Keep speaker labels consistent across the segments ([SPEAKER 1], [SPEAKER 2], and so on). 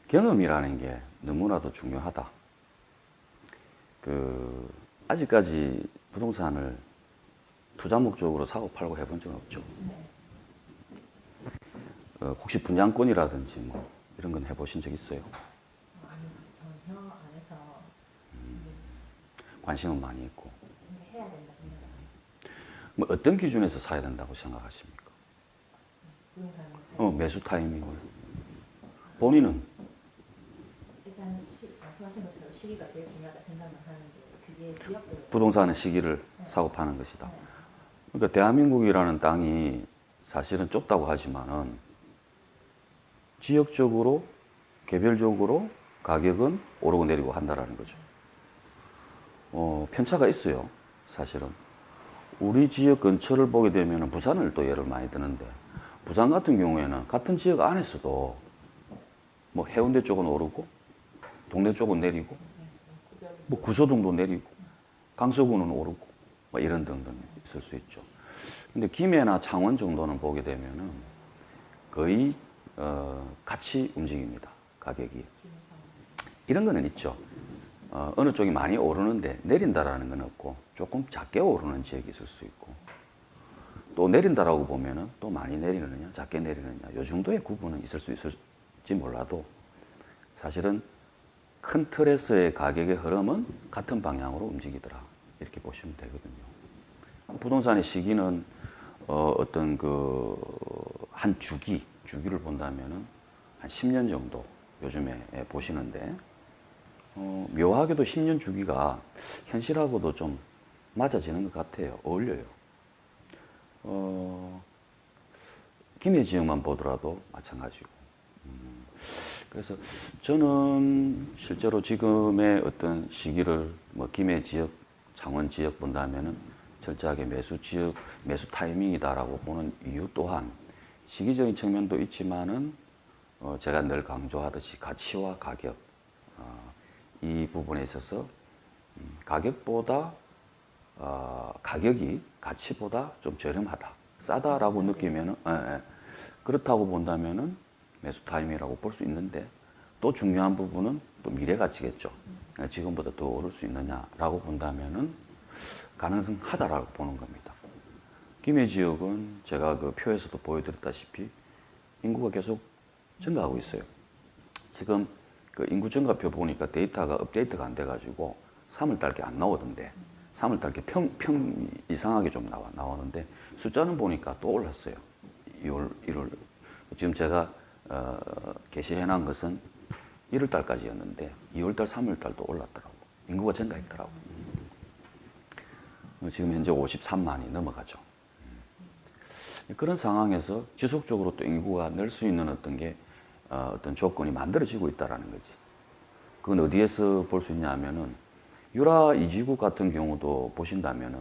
[SPEAKER 1] 경험이라는 게 너무나도 중요하다. 아직까지 부동산을 투자 목적으로 사고 팔고 해본 적은 없죠. 혹시 분양권이라든지 뭐 이런 건 해보신 적 있어요?
[SPEAKER 2] 아니요, 전혀 안 해서.
[SPEAKER 1] 관심은 많이 있고.
[SPEAKER 2] 근데 해야 된다 생각합니다.
[SPEAKER 1] 뭐 어떤 기준에서 사야 된다고 생각하십니까?
[SPEAKER 2] 부동산은
[SPEAKER 1] 매수 타이밍을. 본인은?
[SPEAKER 2] 일단 말씀하신 것처럼 시기가 제일 중요하다 생각을 하는데 그게 지역별로
[SPEAKER 1] 부동산은 시기를 사고 파는 것이다. 그러니까 대한민국이라는 땅이 사실은 좁다고 하지만은 지역적으로, 개별적으로 가격은 오르고 내리고 한다라는 거죠. 편차가 있어요, 사실은. 우리 지역 근처를 보게 되면 부산을 또 예를 많이 드는데, 부산 같은 경우에는 같은 지역 안에서도 뭐 해운대 쪽은 오르고, 동네 쪽은 내리고, 뭐 구서동도 내리고, 강서구는 오르고, 뭐 이런 등등 있을 수 있죠. 근데 김해나 창원 정도는 보게 되면은 거의 같이 움직입니다, 가격이. 이런 거는 있죠. 어느 쪽이 많이 오르는데 내린다라는 건 없고 조금 작게 오르는 지역이 있을 수 있고, 또 내린다라고 보면은 또 많이 내리느냐 작게 내리느냐 요 정도의 구분은 있을 수 있을지 몰라도 사실은 큰 틀에서의 가격의 흐름은 같은 방향으로 움직이더라, 이렇게 보시면 되거든요. 부동산의 시기는 어떤 한 주기를 본다면은 한 10년 정도 요즘에 보시는데, 묘하게도 10년 주기가 현실하고도 좀 맞아지는 것 같아요. 어울려요. 김해 지역만 보더라도 마찬가지고. 그래서 저는 실제로 지금의 어떤 시기를 뭐 김해 지역, 창원 지역 본다면은 철저하게 매수 타이밍이다라고 보는 이유 또한 시기적인 측면도 있지만은 제가 늘 강조하듯이 가치와 가격, 이 부분에 있어서 가격보다 가격이 가치보다 좀 저렴하다, 싸다라고 느끼면은 그렇다고 본다면은 매수 타임이라고 볼 수 있는데, 또 중요한 부분은 또 미래 가치겠죠. 지금보다 더 오를 수 있느냐라고 본다면은 가능성하다라고 보는 겁니다. 김해 지역은 제가 그 표에서도 보여드렸다시피 인구가 계속 증가하고 있어요. 지금 그 인구 증가표 보니까 데이터가 업데이트가 안 돼가지고 3월달께 안 나오던데, 3월달께 평 이상하게 좀 나오는데 숫자는 보니까 또 올랐어요. 2월, 1월. 지금 제가 게시해놓은 것은 1월달까지였는데 2월달, 3월달도 올랐더라고. 인구가 증가했더라고. 지금 현재 53만이 넘어가죠. 그런 상황에서 지속적으로 또 인구가 늘 수 있는 어떤 조건이 만들어지고 있다는 거지. 그건 어디에서 볼 수 있냐 하면은 유라 이지구 같은 경우도 보신다면은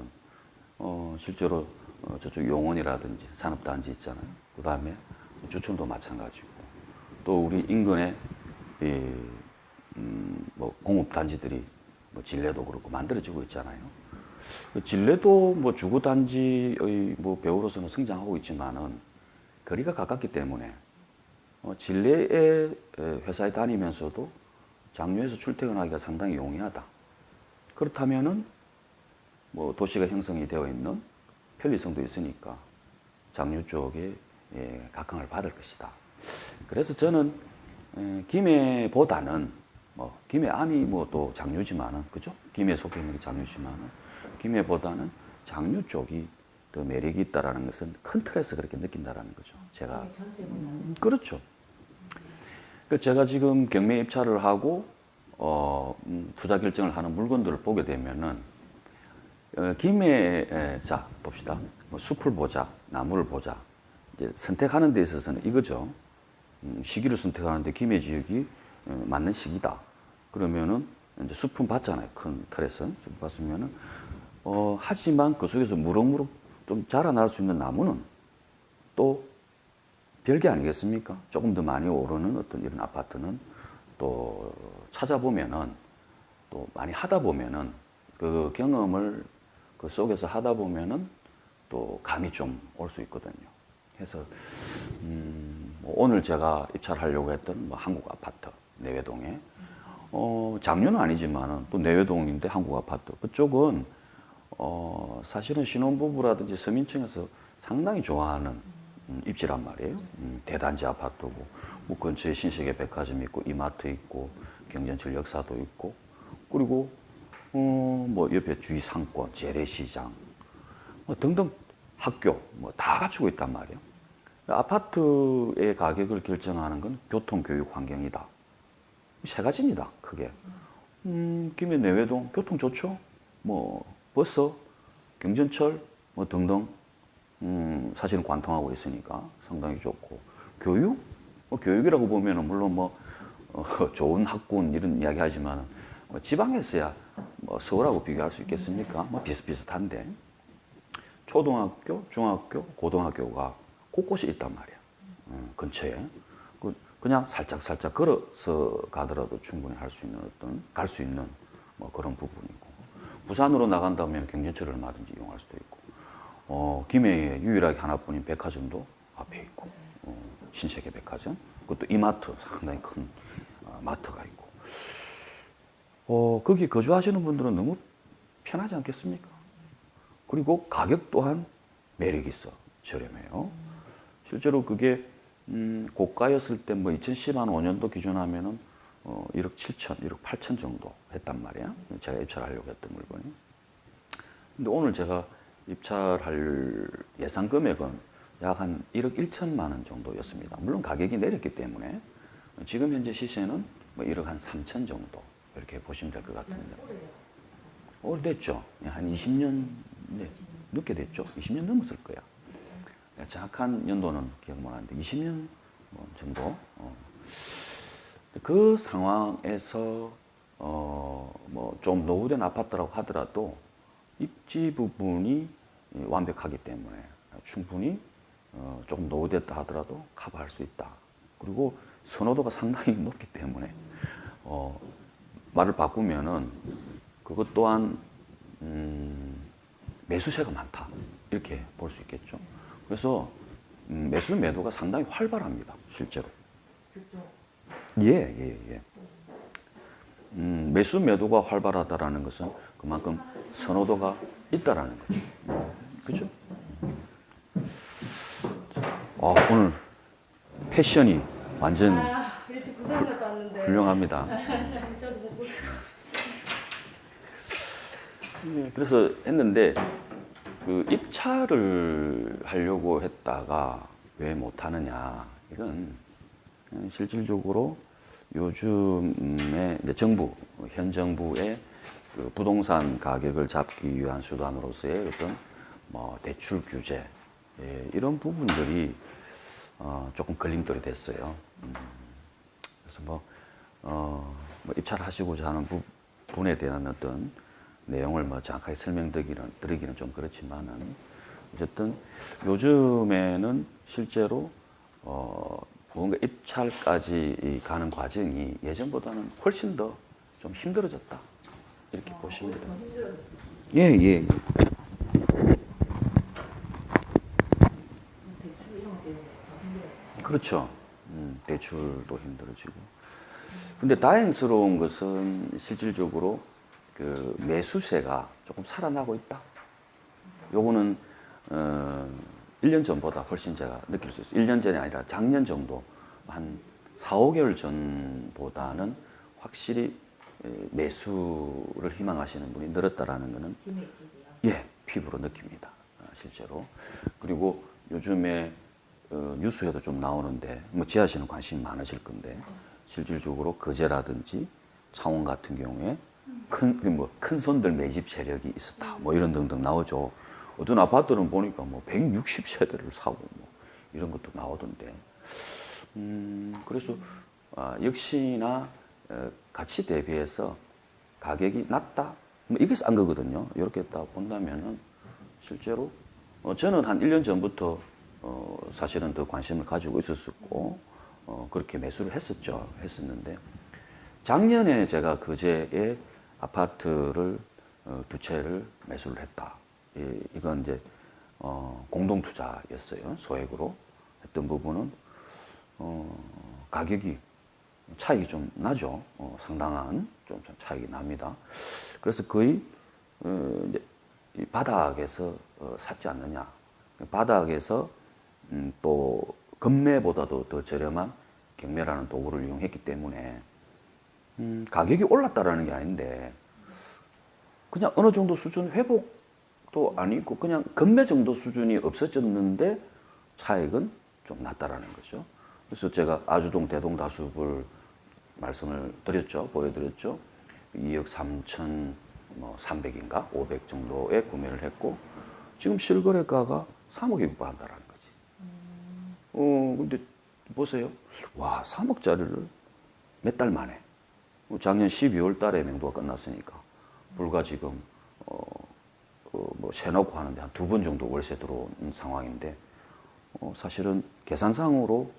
[SPEAKER 1] 실제로 저쪽 용원이라든지 산업단지 있잖아요. 그 다음에 주촌도 마찬가지고, 또 우리 인근에 뭐 공업단지들이 뭐 진례도 그렇고 만들어지고 있잖아요. 진례도 뭐 주거단지의 뭐 배우로서는 성장하고 있지만은 거리가 가깝기 때문에 진례에 회사에 다니면서도 장류에서 출퇴근하기가 상당히 용이하다. 그렇다면은 뭐 도시가 형성이 되어 있는 편리성도 있으니까 장류 쪽에 각광을 받을 것이다. 그래서 저는 김해보다는 뭐 김해 안이 뭐 또 장류지만은, 그죠? 김해에 속해 있는 게 장류지만은 김해보다는 장류 쪽이 더 매력이 있다라는 것은 큰 틀에서 그렇게 느낀다라는 거죠. 제가 그렇죠. 제가 지금 경매 입찰을 하고 투자 결정을 하는 물건들을 보게 되면은 김해에 자 봅시다. 뭐 숲을 보자, 나무를 보자. 이제 선택하는 데 있어서는 이거죠. 시기를 선택하는데 김해 지역이 맞는 시기다. 그러면은 이제 숲은 봤잖아요. 큰 틀에서 숲 봤으면은 하지만 그 속에서 무럭무럭 좀 자라날 수 있는 나무는 또 별게 아니겠습니까? 조금 더 많이 오르는 어떤 이런 아파트는 또 찾아보면은, 또 많이 하다 보면은 그 경험을 그 속에서 하다 보면은 또 감이 좀 올 수 있거든요. 그래서 오늘 제가 입찰하려고 했던 뭐 한국 아파트, 내외동에. 장류는 아니지만은 또 내외동인데 한국 아파트. 그쪽은 사실은 신혼부부라든지 서민층에서 상당히 좋아하는 입지란 말이에요. 대단지 아파트고, 뭐 근처에 신세계 백화점 있고, 이마트 있고, 경전철 역사도 있고, 그리고 뭐 옆에 주위 상권, 재래시장, 뭐 등등 학교 뭐 다 갖추고 있단 말이에요. 아파트의 가격을 결정하는 건 교통, 교육, 환경이다. 세 가지입니다, 크게. 김해 내외동 교통 좋죠. 뭐 버스, 경전철 뭐 등등 사실은 관통하고 있으니까 상당히 좋고, 교육, 뭐 교육이라고 보면은 물론 뭐 좋은 학군 이런 이야기 하지만 뭐 지방에서야 뭐 서울하고 비교할 수 있겠습니까? 뭐 비슷비슷한데 초등학교, 중학교, 고등학교가 곳곳이 있단 말이야. 근처에. 그냥 살짝 걸어서 가더라도 충분히 할 수 있는 갈 수 있는 뭐 그런 부분이고. 부산으로 나간다면 경전철을 얼마든지 이용할 수도 있고. 김해에 유일하게 하나뿐인 백화점도 앞에 있고. 신세계 백화점. 그것도 이마트, 상당히 큰 마트가 있고. 거기 거주하시는 분들은 너무 편하지 않겠습니까? 그리고 가격 또한 매력 있어. 저렴해요. 실제로 그게 고가였을 때 뭐 2015년도 기준하면은 1억 7천, 1억 8천 정도 했단 말이야. 제가 입찰하려고 했던 물건이. 근데 오늘 제가 입찰할 예상 금액은 약 한 1억 1천만 원 정도였습니다. 물론 가격이 내렸기 때문에 지금 현재 시세는 뭐 1억 한 3천 정도 이렇게 보시면 될 것 같은데. 오래됐죠. 한 20년, 네, 늦게 됐죠. 20년 넘었을 거야. 정확한 연도는 기억 못 하는데 20년 정도. 그 상황에서 뭐 좀 노후된 아파트라고 하더라도 입지 부분이 완벽하기 때문에 충분히 조금 노후됐다 하더라도 커버할 수 있다. 그리고 선호도가 상당히 높기 때문에 말을 바꾸면은 그것 또한 매수세가 많다 이렇게 볼 수 있겠죠. 그래서 매수 매도가 상당히 활발합니다, 실제로. 예. 매수 매도가 활발하다라는 것은 그만큼 선호도가 있다라는 거죠. 그죠? 오늘 패션이 완전
[SPEAKER 3] 일찍 부산 갔다 왔는데
[SPEAKER 1] 훌륭합니다.
[SPEAKER 3] 저도 먹고
[SPEAKER 1] 그래서 했는데 그 입찰을 하려고 했다가 왜 못하느냐, 이건 실질적으로 요즘에 이제 정부, 현 정부의 그 부동산 가격을 잡기 위한 수단으로서의 어떤 뭐 대출 규제, 이런 부분들이 조금 걸림돌이 됐어요. 그래서 뭐 입찰하시고자 하는 부분에 대한 어떤 내용을 뭐 정확하게 설명드리기는 좀 그렇지만은 어쨌든 요즘에는 실제로 뭔가 입찰까지 가는 과정이 예전보다는 훨씬 더 좀 힘들어졌다 이렇게 보시면 돼요. 예.
[SPEAKER 2] 대출 이런 것 때문에 더 힘들어요.
[SPEAKER 1] 그렇죠. 대출도 힘들어지고. 근데 다행스러운 것은 실질적으로 그 매수세가 조금 살아나고 있다. 요거는 1년 전보다 훨씬 제가 느낄 수 있어요. 1년 전이 아니라 작년 정도, 한 4, 5개월 전보다는 확실히 매수를 희망하시는 분이 늘었다라는 거는
[SPEAKER 2] 김해 쪽이요.
[SPEAKER 1] 예, 피부로 느낍니다. 실제로. 그리고 요즘에 뉴스에도 좀 나오는데 뭐 지하시는 관심이 많으실 건데 실질적으로 거제라든지 창원 같은 경우에 큰 손들 매집 세력이 있었다. 뭐 이런 등등 나오죠. 어떤 아파트는 보니까 뭐 160세대를 사고 뭐 이런 것도 나오던데. 그래서 역시나 가치 대비해서 가격이 낮다. 뭐 이게 싼 거거든요. 이렇게 딱 본다면은 실제로 저는 한 1년 전부터 사실은 더 관심을 가지고 있었고 그렇게 매수를 했었는데 작년에 제가 거제에 아파트를 두 채를 매수를 했다. 이건 이제 공동 투자였어요. 소액으로 했던 부분은 가격이 차익이 좀 나죠. 상당한 좀 차익이 납니다. 그래서 거의 이제 이 바닥에서 샀지 않느냐. 바닥에서 또 금매보다도 더 저렴한 경매라는 도구를 이용했기 때문에 가격이 올랐다라는 게 아닌데 그냥 어느 정도 수준 회복도 아니고 그냥 금매 정도 수준이 없어졌는데 차익은 좀 낮다라는 거죠. 그래서 제가 아주동 대동 다숲을 말씀을 드렸죠. 보여드렸죠. 2억 3천 300인가 500 정도에 구매를 했고 지금 실거래가가 3억에 육박한다라는 거지. 근데 보세요. 와, 3억짜리를 몇 달 만에. 작년 12월 달에 명도가 끝났으니까 불과 지금 뭐 세놓고 하는데 한 2번 정도 월세 들어온 상황인데 사실은 계산상으로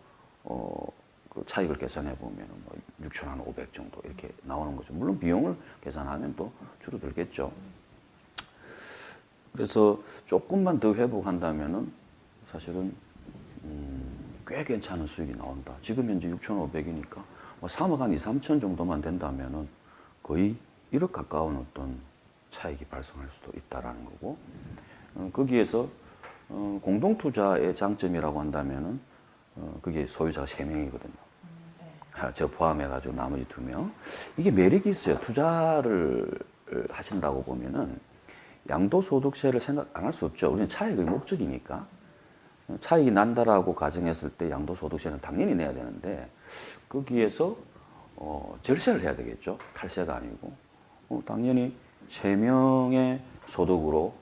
[SPEAKER 1] 그 차익을 계산해 보면 뭐 6,500 정도 이렇게 나오는 거죠. 물론 비용을 계산하면 또 줄어들겠죠. 그래서 조금만 더 회복한다면은 사실은 꽤 괜찮은 수익이 나온다. 지금 현재 6,500이니까 뭐 3억 한 2, 3천 정도만 된다면은 거의 1억 가까운 어떤 차익이 발생할 수도 있다라는 거고 거기에서 공동투자의 장점이라고 한다면은 그게 소유자가 3명이거든요. 저 포함해가지고 나머지 2명. 이게 매력이 있어요. 투자를 하신다고 보면은 양도소득세를 생각 안 할 수 없죠. 우리는 차익의 목적이니까. 차익이 난다라고 가정했을 때 양도소득세는 당연히 내야 되는데 거기에서 절세를 해야 되겠죠. 탈세가 아니고. 당연히 3명의 소득으로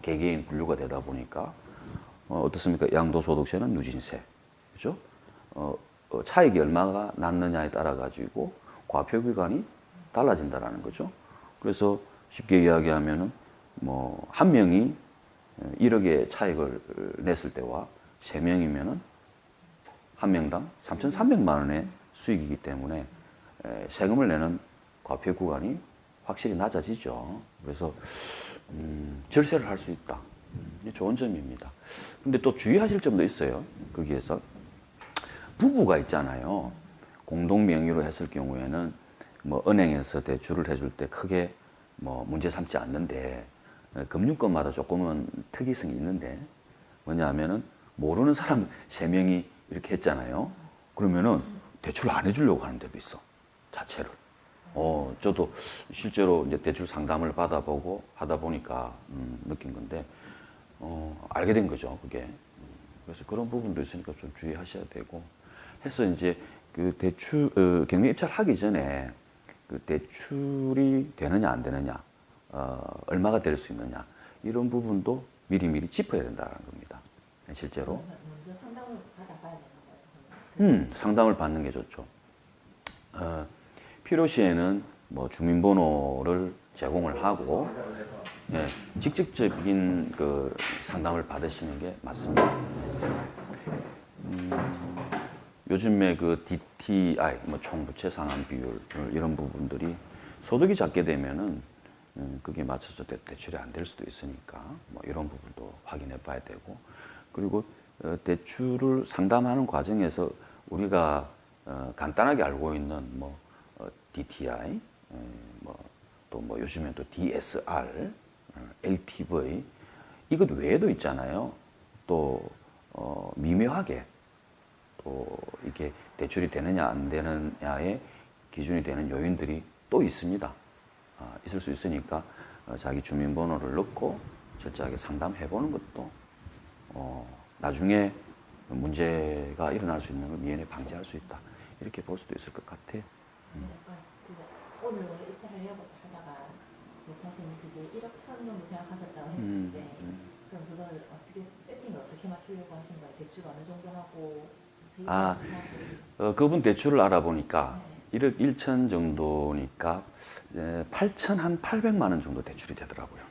[SPEAKER 1] 개개인 분류가 되다 보니까 어떻습니까? 양도소득세는 누진세. 그죠? 차익이 얼마가 났느냐에 따라 가지고 과표기간이 달라진다라는 거죠. 그래서 쉽게 이야기하면은 뭐 한 명이 1억의 차익을 냈을 때와 3명이면은 한 명당 3,300만 원의 수익이기 때문에 세금을 내는 과표 구간이 확실히 낮아지죠. 그래서 절세를 할 수 있다. 좋은 점입니다. 근데 또 주의하실 점도 있어요. 거기에서 부부가 있잖아요. 공동 명의로 했을 경우에는 뭐 은행에서 대출을 해줄 때 크게 뭐 문제 삼지 않는데 금융권마다 조금은 특이성이 있는데 뭐냐 하면은 모르는 사람 3명이 이렇게 했잖아요. 그러면은 대출을 안 해주려고 하는 데도 있어. 자체를. 저도 실제로 이제 대출 상담을 받아보고 하다 보니까 느낀 건데 알게 된 거죠, 그게. 그래서 그런 부분도 있으니까 좀 주의하셔야 되고 해서 이제 그 대출 경매 입찰을 하기 전에 그 대출이 되느냐 안 되느냐, 얼마가 될 수 있느냐 이런 부분도 미리미리 짚어야 된다는 겁니다. 실제로.
[SPEAKER 2] 먼저 상담을 받아봐야 되는 거예요.
[SPEAKER 1] 상담을 받는 게 좋죠. 필요시에는 뭐 주민번호를 제공을 하고 네, 직접적인 그 상담을 받으시는 게 맞습니다. 요즘에 그 DTI, 뭐 총부채 상환 비율 이런 부분들이 소득이 작게 되면은 그게 맞춰서 대출이 안 될 수도 있으니까 뭐 이런 부분도 확인해 봐야 되고 그리고 대출을 상담하는 과정에서 우리가 간단하게 알고 있는 뭐 DTI, 뭐 또 뭐 요즘에 또 DSR, LTV 이것 외에도 있잖아요. 또 미묘하게 또 이게 대출이 되느냐 안 되느냐의 기준이 되는 요인들이 또 있습니다. 있을 수 있으니까 자기 주민번호를 넣고 철저하게 상담해보는 것도 나중에 문제가 일어날 수 있는 걸 미연에 방지할 수 있다. 이렇게 볼 수도 있을 것 같아요.
[SPEAKER 2] 오늘 원래 입찰하려고 하다가 못하시는 그게 1억 천 정도 생각하셨다고 했을 때 그럼 그걸 어떻게 세팅을 어떻게 맞추려고 하신 거예요? 대출 어느 정도 하고
[SPEAKER 1] 그분 대출을 알아보니까 1억 1천 정도니까 8,800만 원 정도 대출이 되더라고요.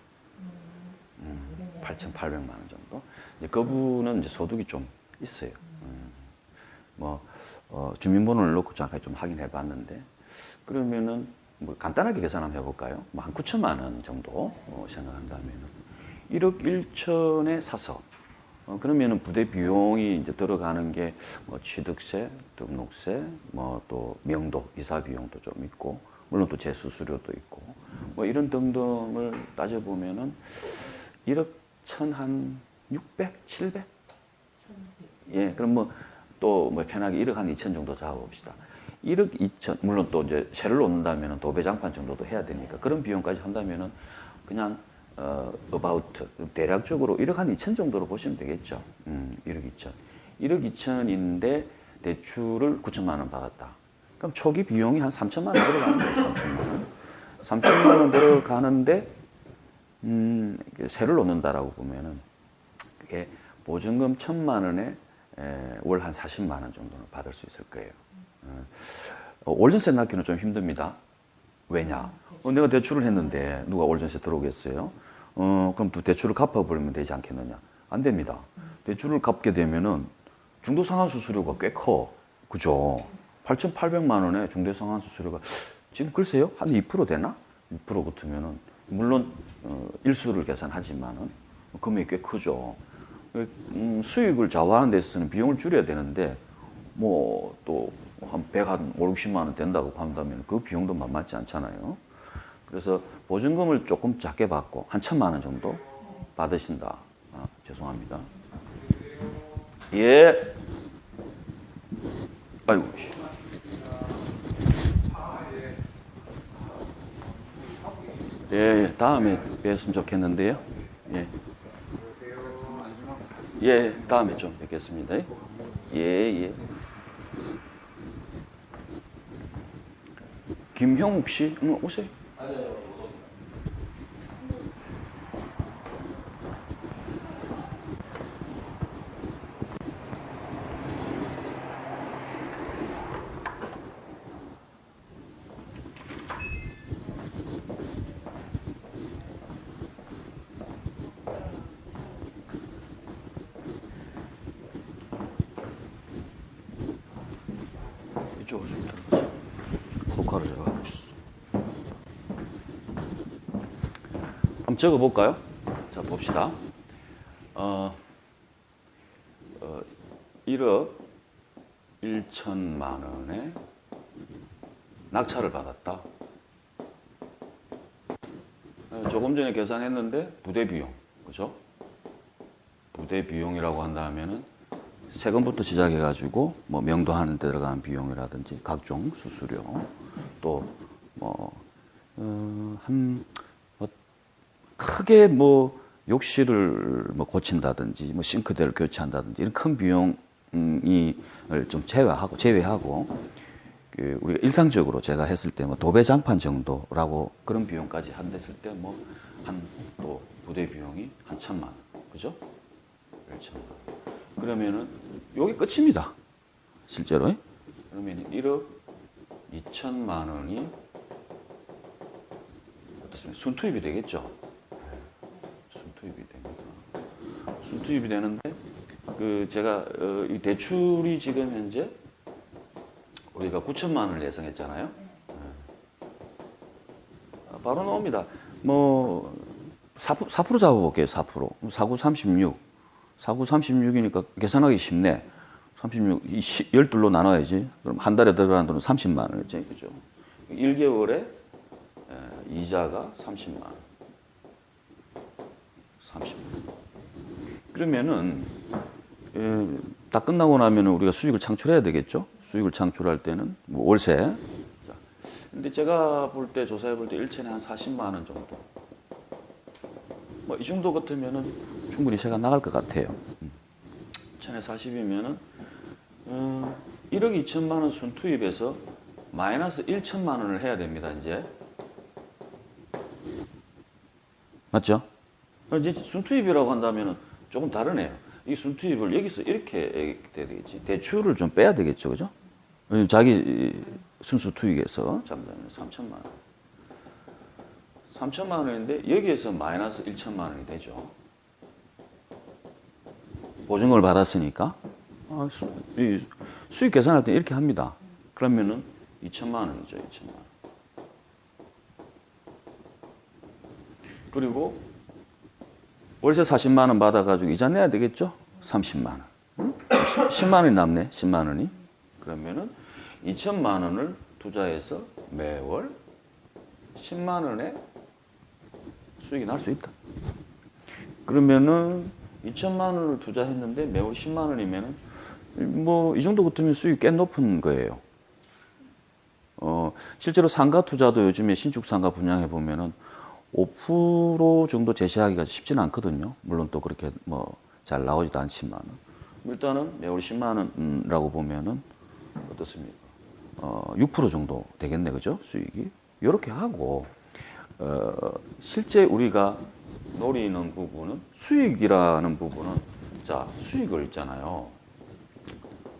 [SPEAKER 1] 8,800만 원 정도. 그분은 이제 소득이 좀 있어요. 주민번호를 넣고 잠깐 좀 확인해 봤는데 그러면은 뭐 간단하게 계산 한번 해볼까요? 뭐 한 9천만 원 정도 생각한다면은 1억 1천에 사서 그러면은 부대 비용이 이제 들어가는 게 뭐 취득세, 등록세, 뭐 또 명도, 이사 비용도 좀 있고, 물론 또 재수수료도 있고, 뭐 이런 등등을 따져보면은 1억 1,600, 700? 예, 그럼 뭐 또 뭐 편하게 1억 한 2천 정도 잡아봅시다. 1억 2천, 물론 또 이제 세를 놓는다면 도배장판 정도도 해야 되니까 그런 비용까지 한다면은 그냥 about 대략적으로 1억 한 2천 정도로 보시면 되겠죠. 1억 2천. 1억 2천인데 대출을 9천만 원 받았다. 그럼 초기 비용이 한 3천만 원 들어가는 거예요. 3천만 원. 3천만 원 들어가는데 세를 놓는다라고 보면은 그게 보증금 1,000만 원에 월 한 40만 원 정도는 받을 수 있을 거예요. 월전세 낳기는 좀 힘듭니다. 왜냐? 내가 대출을 했는데 누가 월전세 들어오겠어요? 그럼 또 대출을 갚아버리면 되지 않겠느냐? 안 됩니다. 대출을 갚게 되면은 중도상환수수료가 꽤 커. 그죠? 8,800만 원에 중도상환수수료가 지금 글쎄요? 한 2% 되나? 2% 같으면은 물론 일수를 계산하지만은 금액이 꽤 크죠. 수익을 좌우하는 데 있어서는 비용을 줄여야 되는데 뭐 또 한 100, 한 5, 60만 원 된다고 한다면 그 비용도 만만치 않잖아요. 그래서 보증금을 조금 작게 받고 한 1,000만 원 정도 받으신다. 죄송합니다. 예. 아이고. 예, 다음에 뵀으면 좋겠는데요. 예. 예, 다음에 좀 뵙겠습니다. 예, 예. 김형욱 씨, 오세요. 이쪽으로 좀 들어가세요. 녹화를 제가 하고 있어. 한번 적어볼까요? 자, 봅시다. 1억 1천만 원에 낙찰을 받았다. 조금 전에 계산했는데 부대 비용, 그죠? 부대 비용이라고 한다면은 세금부터 시작해가지고 뭐 명도하는 데 들어가는 비용이라든지 각종 수수료 또 뭐 크게 뭐 욕실을 뭐 고친다든지 뭐 싱크대를 교체한다든지 이런 큰 비용이 좀 제외하고 그 우리가 일상적으로 제가 했을 때 뭐 도배장판 정도라고 그런 비용까지 한댔을 때 뭐 한 또 부대 비용이 한 1,000만 원, 그죠? 1,000만 원. 그러면은 요게 끝입니다. 실제로. 그러면 1억 2천만 원이 어떻습니까? 순투입이 되겠죠? 순투입이 됩니다. 순투입이 되는데 그 제가 이 대출이 지금 현재 우리가 9천만 원을 예상했잖아요. 바로 나옵니다. 뭐 4% 잡아볼게요. 4%. 4, 9, 36. 4, 9, 36이니까 계산하기 쉽네. 36, 12로 나눠야지. 그럼 한 달에 들어가는 돈은 30만 원이죠. 그죠? 1개월에 이자가 30만 원. 30만 원. 그러면은 다 끝나고 나면 우리가 수익을 창출해야 되겠죠? 수익을 창출할 때는 뭐 월세. 근데 제가 볼 때 조사해 볼 때 1천에 한 40만 원 정도. 뭐 이 정도 같으면은 충분히 제가 나갈 것 같아요. 1천에 40이면은 1억 2천만 원 순투입에서 마이너스 1천만 원을 해야 됩니다. 이제 맞죠? 이제 순투입이라고 한다면은 조금 다르네요. 이 순투입을 여기서 이렇게 돼야 되겠지. 대출을 좀 빼야 되겠죠, 그죠? 자기 순수 투입에서 잠깐만요. 3천만 원. 3천만 원인데 여기에서 마이너스 1천만 원이 되죠. 보증금을 받았으니까 수익 계산할 때 이렇게 합니다. 그러면은 2천만 원이죠. 2천만 원. 그리고 월세 40만 원 받아가지고 이자 내야 되겠죠? 30만 원. 응? 10만 원이 남네. 10만 원이. 그러면은 2천만 원을 투자해서 매월 10만 원의 수익이 날 수 있다. 그러면은 2천만 원을 투자했는데 매월 10만 원이면은 뭐 이 정도 같으면 수익이 꽤 높은 거예요. 실제로 상가 투자도 요즘에 신축 상가 분양해 보면은 5% 정도 제시하기가 쉽지는 않거든요. 물론 또 그렇게 뭐 잘 나오지도 않지만 일단은 매월 10만 원이라고 보면은 어떻습니까? 6% 정도 되겠네, 그죠? 수익이 이렇게 하고 실제 우리가 노리는 부분은 수익이라는 부분은 자 수익을 있잖아요.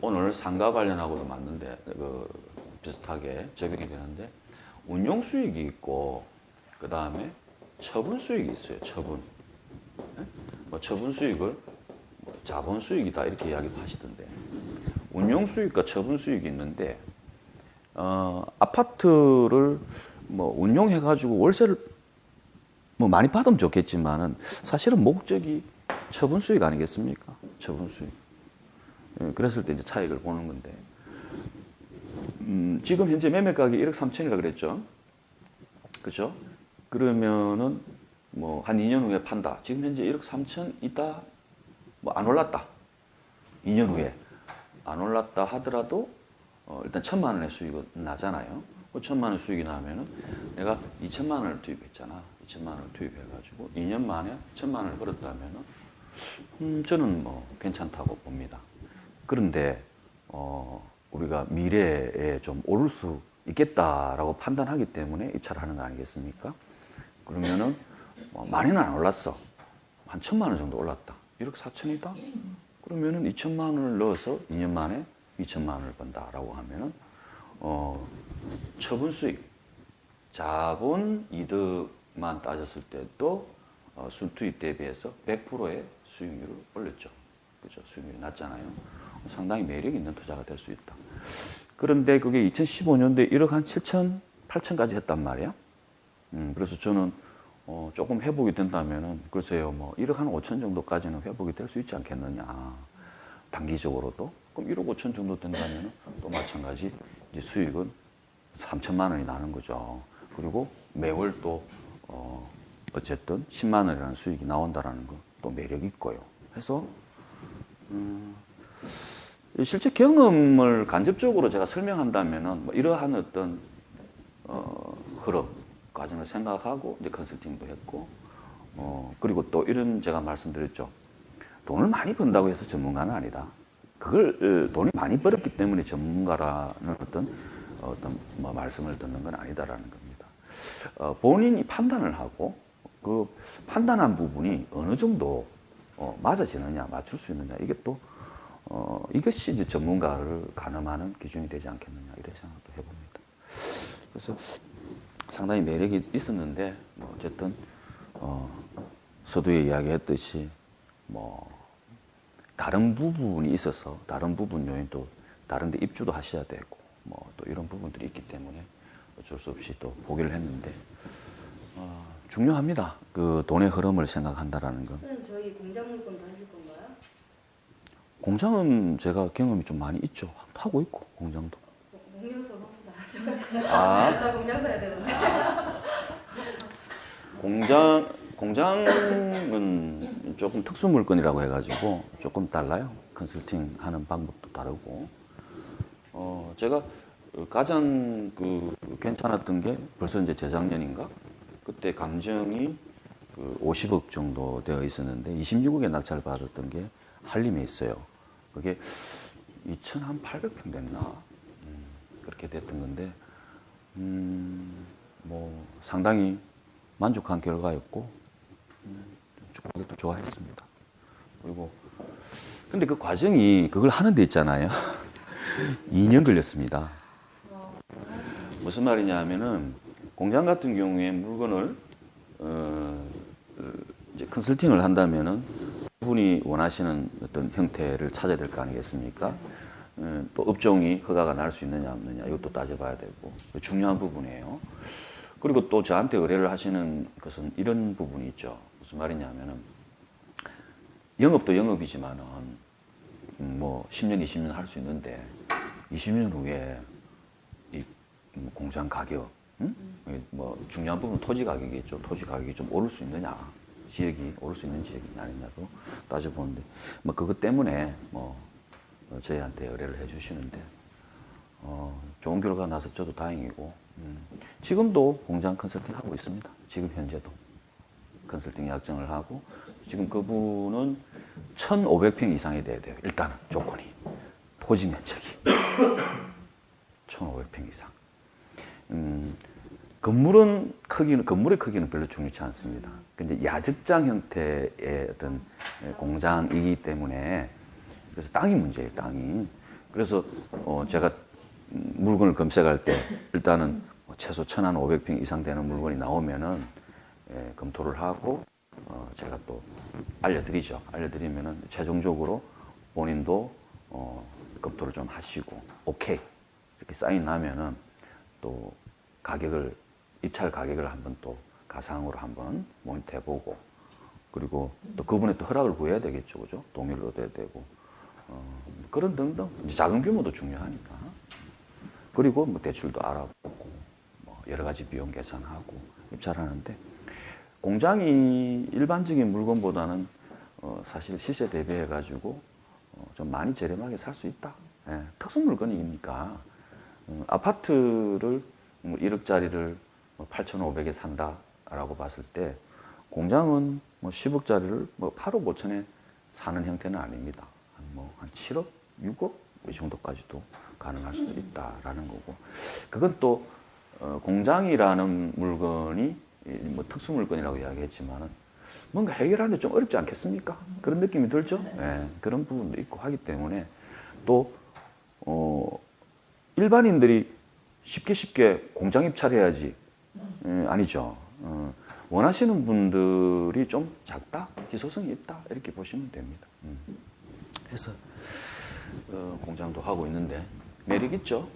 [SPEAKER 1] 오늘 상가 관련하고도 맞는데 비슷하게 적용이 되는데 운용 수익이 있고 그 다음에 처분 수익이 있어요. 처분. 네? 뭐 처분 수익을 뭐 자본 수익이다 이렇게 이야기도 하시던데 운용 수익과 처분 수익이 있는데 아파트를 뭐 운용해 가지고 월세를 뭐 많이 받으면 좋겠지만은 사실은 목적이 처분 수익 아니겠습니까? 처분 수익. 그랬을 때 이제 차익을 보는 건데 지금 현재 매매 가격이 1억 3천이라 그랬죠. 그죠? 그러면은 뭐 한 2년 후에 판다. 지금 현재 1억 3천 있다. 뭐 안 올랐다. 2년 후에 안 올랐다 하더라도 일단 1,000만 원의 수익은 나잖아요. 5천만 원 수익이 나면은 내가 2천만 원을 투입했잖아. 2천만 원을 투입해가지고 2년 만에 1,000만 원을 벌었다면은 저는 뭐 괜찮다고 봅니다. 그런데 우리가 미래에 좀 오를 수 있겠다라고 판단하기 때문에 입찰을 하는 거 아니겠습니까? 그러면은 많이는 안 올랐어. 한 1,000만 원 정도 올랐다. 1억 4천이다? 그러면은 2천만 원을 넣어서 2년 만에 2천만 원을 번다라고 하면은 처분 수익, 자본 이득만 따졌을 때도 순투입 대비해서 100%의 수익률을 올렸죠. 그죠? 수익률이 낮잖아요. 상당히 매력 있는 투자가 될 수 있다. 그런데 그게 2015년도에 1억 한 7천, 8천까지 했단 말이야. 그래서 저는 조금 회복이 된다면은 글쎄요, 뭐 1억 한 5천 정도까지는 회복이 될 수 있지 않겠느냐. 단기적으로도. 그럼 1억 5천 정도 된다면은 또 마찬가지 이제 수익은 3천만 원이 나는 거죠. 그리고 매월 또 어쨌든 10만 원이라는 수익이 나온다라는 거 또 매력 있고요. 해서 실제 경험을 간접적으로 제가 설명한다면은 뭐 이러한 어떤 흐름 과정을 생각하고 이제 컨설팅도 했고 그리고 또 이런 제가 말씀드렸죠. 돈을 많이 번다고 해서 전문가는 아니다. 그걸 돈이 많이 벌었기 때문에 전문가라는 어떤 뭐 말씀을 듣는 건 아니다라는 겁니다. 본인이 판단을 하고 그 판단한 부분이 어느 정도 맞아지느냐, 맞출 수 있느냐 이게 또 이것이 이제 전문가를 가늠하는 기준이 되지 않겠느냐 이런 생각도 해봅니다. 그래서 상당히 매력이 있었는데 뭐 어쨌든 서두에 이야기했듯이 뭐 다른 부분이 있어서 다른 부분 요인도 다른데 입주도 하셔야 되고 뭐 또 이런 부분들이 있기 때문에 어쩔 수 없이 또 포기를 했는데 중요합니다. 그 돈의 흐름을 생각한다라는 건.
[SPEAKER 3] 저희 공장 물건도 하실 건가요?
[SPEAKER 1] 공장은 제가 경험이 좀 많이 있죠. 하고 있고 공장도.
[SPEAKER 3] 공룡서 한번 하죠.
[SPEAKER 1] 아,
[SPEAKER 3] 나 공장 사야 되는데.
[SPEAKER 1] 공장은 조금 특수 물건이라고 해가지고 조금 달라요. 컨설팅 하는 방법도 다르고. 제가 가장 괜찮았던 게 벌써 이제 재작년인가? 그때 감정이 50억 정도 되어 있었는데 26억에 낙찰을 받았던 게 한림에 있어요. 그게 2,800평 됐나? 그렇게 됐던 건데, 뭐 상당히 만족한 결과였고, 가격도 좋아했습니다. 그리고 근데 그 과정이 그걸 하는 데 있잖아요. 2년 걸렸습니다. 무슨 말이냐 하면은 공장 같은 경우에 물건을 이제 컨설팅을 한다면은 분이 원하시는 어떤 형태를 찾아야 될 거 아니겠습니까? 또 업종이 허가가 날 수 있느냐 없느냐 이것도 따져봐야 되고 중요한 부분이에요. 그리고 또 저한테 의뢰를 하시는 것은 이런 부분이 있죠. 무슨 말이냐면은 영업도 영업이지만은 뭐 10년, 20년 할 수 있는데 20년 후에 이 공장 가격, 응? 뭐 중요한 부분은 토지 가격이겠죠. 토지 가격이 좀 오를 수 있느냐, 지역이 오를 수 있는 지역이 아니냐도 따져보는데 뭐 그것 때문에 뭐 저희한테 의뢰를 해주시는데 좋은 결과 나서 저도 다행이고 지금도 공장 컨설팅 하고 있습니다. 지금 현재도 컨설팅 약정을 하고 지금 그분은 1,500평 이상이 돼야 돼요. 일단은 조건이 토지 면적이 1,500평 이상. 건물의 크기는 별로 중요치 않습니다. 근데 야적장 형태의 어떤 공장이기 때문에 그래서 땅이 문제예요. 땅이. 그래서 제가 물건을 검색할 때 일단은 최소 1,500평 이상 되는 물건이 나오면은 검토를 하고 제가 또 알려드리죠. 알려드리면은 최종적으로 본인도 검토를 좀 하시고 오케이 이렇게 사인 나면은 또 가격을 입찰 가격을 한번 또 가상으로 한번 모니터해보고 그리고 또 그분의 또 허락을 구해야 되겠죠, 그죠? 동의를 얻어야 되고 그런 등등 이제 작은 규모도 중요하니까 그리고 뭐 대출도 알아보고 뭐 여러 가지 비용 계산하고 입찰하는데 공장이 일반적인 물건보다는 사실 시세 대비해 가지고 좀 많이 저렴하게 살 수 있다. 예, 특수 물건이니까 아파트를 1억짜리를 8,500에 산다라고 봤을 때 공장은 뭐 10억짜리를 뭐 8억 5천에 사는 형태는 아닙니다. 한 7억, 6억 이 정도까지도 가능할 수도 있다라는 거고 그건 또 공장이라는 물건이 뭐 특수 물건이라고 이야기했지만은 뭔가 해결하는데 좀 어렵지 않겠습니까? 그런 느낌이 들죠? 네, 그런 부분도 있고 하기 때문에 또 일반인들이 쉽게 공장 입찰해야지 아니죠. 원하시는 분들이 좀 작다, 희소성이 있다 이렇게 보시면 됩니다. 해서 공장도 하고 있는데 매력 있죠.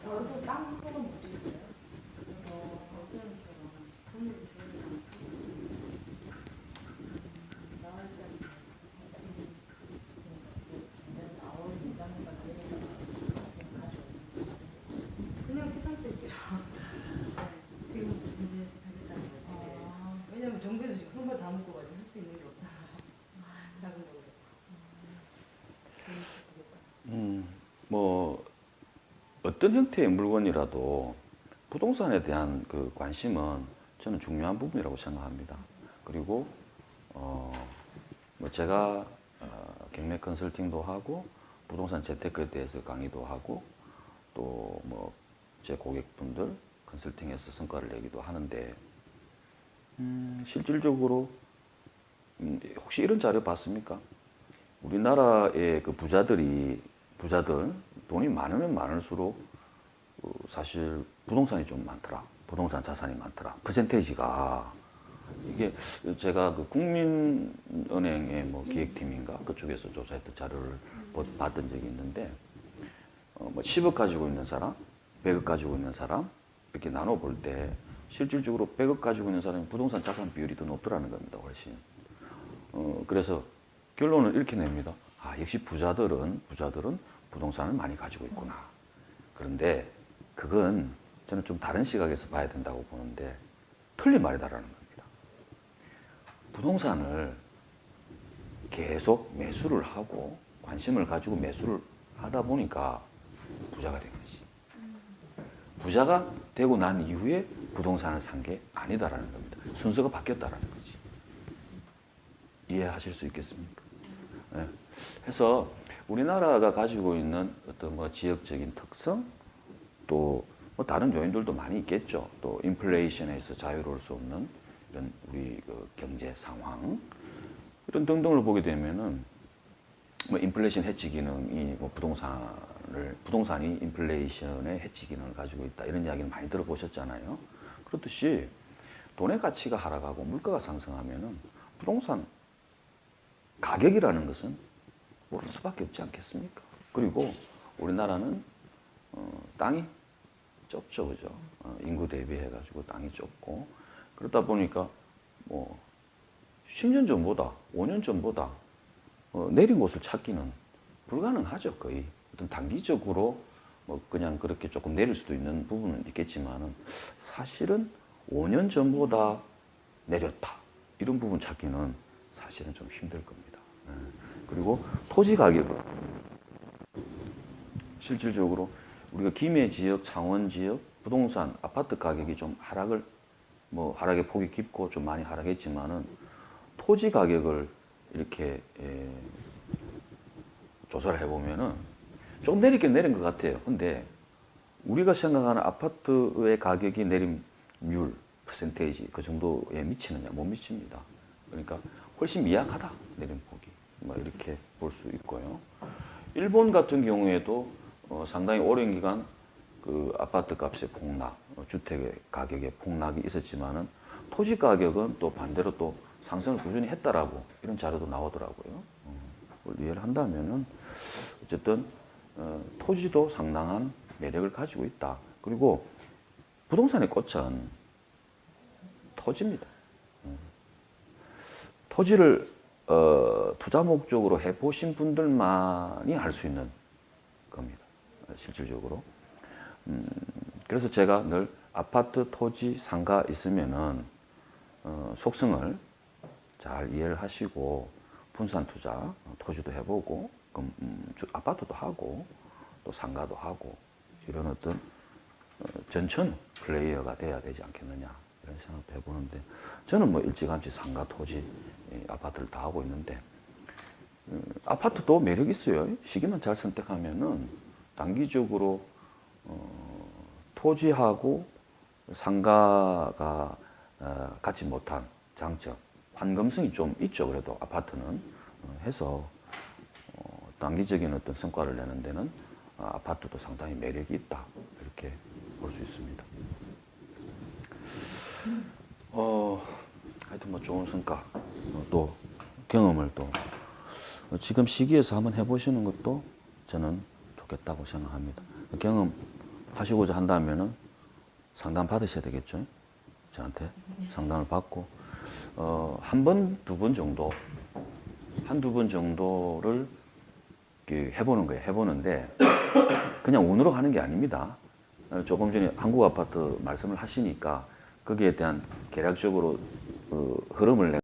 [SPEAKER 3] 저도 땅 혹은 못 주고요. 저도 어수선처럼 건물이 좋지 않고 나올 때 그냥 피상적이요. 네, 지금부터 준비해서 하겠다는 거지. 왜냐면 정부에서 지금 선발 다 묶어가지고 할 수 있는 게 없잖아요. 작은 거로.
[SPEAKER 1] 뭐 어떤 형태의 물건이라도 부동산에 대한 그 관심은 저는 중요한 부분이라고 생각합니다. 그리고 뭐 제가 경매 컨설팅도 하고 부동산 재테크에 대해서 강의도 하고 또 뭐 제 고객분들 컨설팅에서 성과를 내기도 하는데 실질적으로 혹시 이런 자료 봤습니까? 우리나라의 그 부자들 돈이 많으면 많을수록 사실 부동산이 좀 많더라. 부동산 자산이 많더라. 퍼센테이지가 이게 제가 그 국민은행의 뭐 기획팀인가 그쪽에서 조사했던 자료를 봤던 적이 있는데 뭐 10억 가지고 있는 사람, 100억 가지고 있는 사람 이렇게 나눠 볼 때 실질적으로 100억 가지고 있는 사람이 부동산 자산 비율이 더 높더라는 겁니다. 훨씬. 그래서 결론을 이렇게 냅니다. 아, 역시 부자들은 부동산을 많이 가지고 있구나. 그런데 그건 저는 좀 다른 시각에서 봐야 된다고 보는데 틀린 말이다라는 겁니다. 부동산을 계속 매수를 하고 관심을 가지고 매수를 하다 보니까 부자가 된 거지. 부자가 되고 난 이후에 부동산을 산 게 아니다라는 겁니다. 순서가 바뀌었다라는 거지. 이해하실 수 있겠습니까? 네. 해서 우리나라가 가지고 있는 어떤 뭐 지역적인 특성 또 뭐 다른 요인들도 많이 있겠죠. 또 인플레이션에서 자유로울 수 없는 이런 우리 그 경제 상황 이런 등등을 보게 되면은 뭐 인플레이션 해치 기능이 뭐 부동산이 인플레이션의 해치 기능을 가지고 있다 이런 이야기는 많이 들어보셨잖아요. 그렇듯이 돈의 가치가 하락하고 물가가 상승하면은 부동산 가격이라는 것은 오를 수밖에 없지 않겠습니까? 그리고 우리나라는 땅이 좁죠, 그죠? 인구 대비해가지고 땅이 좁고 그러다 보니까 뭐 10년 전보다 5년 전보다 내린 곳을 찾기는 불가능하죠, 거의. 어떤 단기적으로 뭐 그냥 그렇게 조금 내릴 수도 있는 부분은 있겠지만은 사실은 5년 전보다 내렸다 이런 부분 찾기는 사실은 좀 힘들 겁니다. 그리고 토지 가격은 실질적으로 우리가 김해 지역, 창원 지역 부동산 아파트 가격이 좀 하락의 폭이 깊고 좀 많이 하락했지만은 토지 가격을 이렇게 조사를 해보면은 좀 내리긴 내린 것 같아요. 근데 우리가 생각하는 아파트의 가격이 내림률, 퍼센테이지 그 정도에 미치느냐? 못 미칩니다. 그러니까 훨씬 미약하다, 내림폭이. 뭐 이렇게 볼 수 있고요. 일본 같은 경우에도 상당히 오랜 기간 그 아파트 값의 폭락, 주택의 가격의 폭락이 있었지만은 토지 가격은 또 반대로 또 상승을 꾸준히 했다라고 이런 자료도 나오더라고요. 그걸 이해를 한다면은 어쨌든 토지도 상당한 매력을 가지고 있다. 그리고 부동산의 꽃은 토지입니다. 토지를 투자 목적으로 해보신 분들만이 할 수 있는 겁니다. 실질적으로. 그래서 제가 늘 아파트, 토지, 상가 있으면은 속성을 잘 이해를 하시고 분산 투자, 토지도 해보고 아파트도 하고 또 상가도 하고 이런 어떤 전천 플레이어가 돼야 되지 않겠느냐 이런 생각도 해보는데 저는 뭐 일찌감치 상가, 토지, 아파트를 다 하고 있는데 아파트도 매력 있어요. 시기만 잘 선택하면은 단기적으로 토지하고 상가가 갖지 못한 장점, 환금성이 좀 있죠. 그래도 아파트는 해서 단기적인 어떤 성과를 내는 데는 아파트도 상당히 매력이 있다 이렇게 볼 수 있습니다. 하여튼 뭐 좋은 성과 또 경험을 또 지금 시기에서 한번 해보시는 것도 저는 좋겠다고 생각합니다. 경험하시고자 한다면은 상담 받으셔야 되겠죠. 저한테 상담을 받고 한 번, 두 번 정도 한두 번 정도를 해보는 거예요. 해보는데 그냥 운으로 가는 게 아닙니다. 조금 전에 한국 아파트 말씀을 하시니까 거기에 대한 계략적으로 흐름을 내가